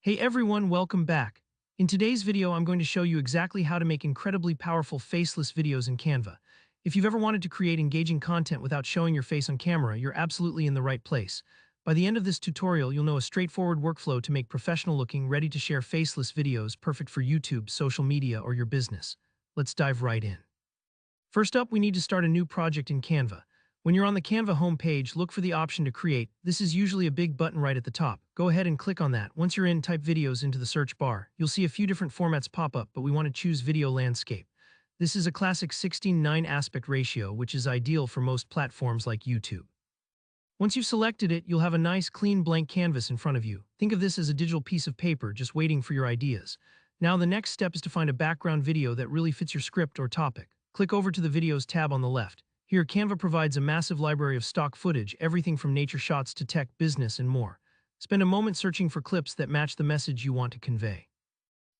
Hey everyone, welcome back. In today's video, I'm going to show you exactly how to make incredibly powerful faceless videos in Canva. If you've ever wanted to create engaging content without showing your face on camera, you're absolutely in the right place. By the end of this tutorial, you'll know a straightforward workflow to make professional-looking, ready-to-share faceless videos perfect for YouTube, social media, or your business. Let's dive right in. First up, we need to start a new project in Canva. When you're on the Canva homepage, look for the option to create. This is usually a big button right at the top. Go ahead and click on that. Once you're in, type videos into the search bar. You'll see a few different formats pop up, but we want to choose video landscape. This is a classic 16:9 aspect ratio, which is ideal for most platforms like YouTube. Once you've selected it, you'll have a nice, clean blank canvas in front of you. Think of this as a digital piece of paper just waiting for your ideas. Now, the next step is to find a background video that really fits your script or topic. Click over to the Videos tab on the left. Here, Canva provides a massive library of stock footage, everything from nature shots to tech, business, and more. Spend a moment searching for clips that match the message you want to convey.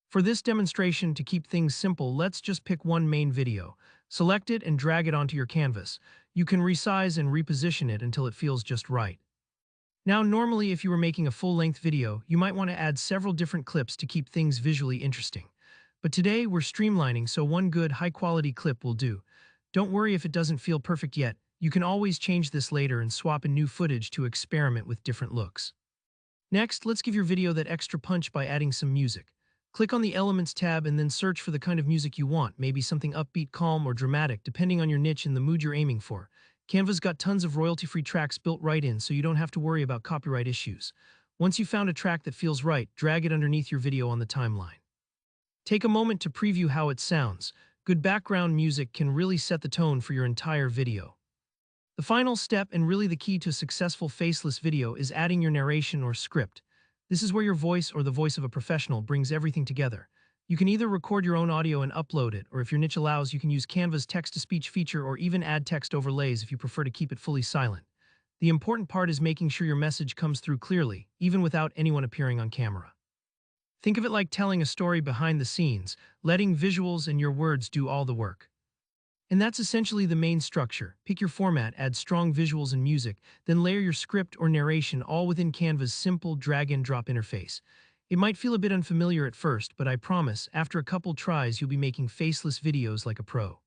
For this demonstration, to keep things simple, let's just pick one main video. Select it and drag it onto your canvas. You can resize and reposition it until it feels just right. Now, normally, if you were making a full-length video, you might want to add several different clips to keep things visually interesting. But today, we're streamlining, so one good, high-quality clip will do. Don't worry if it doesn't feel perfect yet. You can always change this later and swap in new footage to experiment with different looks. Next, let's give your video that extra punch by adding some music. Click on the Elements tab and then search for the kind of music you want, maybe something upbeat, calm, or dramatic, depending on your niche and the mood you're aiming for. Canva's got tons of royalty-free tracks built right in, so you don't have to worry about copyright issues. Once you've found a track that feels right, drag it underneath your video on the timeline. Take a moment to preview how it sounds. Good background music can really set the tone for your entire video. The final step, and really the key to a successful faceless video, is adding your narration or script. This is where your voice or the voice of a professional brings everything together. You can either record your own audio and upload it, or if your niche allows, you can use Canva's text-to-speech feature or even add text overlays if you prefer to keep it fully silent. The important part is making sure your message comes through clearly, even without anyone appearing on camera. Think of it like telling a story behind the scenes, letting visuals and your words do all the work. And that's essentially the main structure. Pick your format, add strong visuals and music, then layer your script or narration all within Canva's simple drag-and-drop interface. It might feel a bit unfamiliar at first, but I promise, after a couple tries, you'll be making faceless videos like a pro.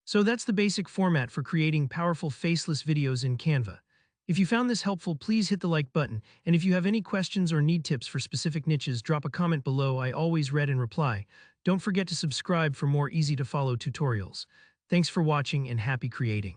So that's the basic format for creating powerful faceless videos in Canva. If you found this helpful, please hit the like button, and if you have any questions or need tips for specific niches, drop a comment below. I always read and reply. Don't forget to subscribe for more easy-to-follow tutorials. Thanks for watching and happy creating.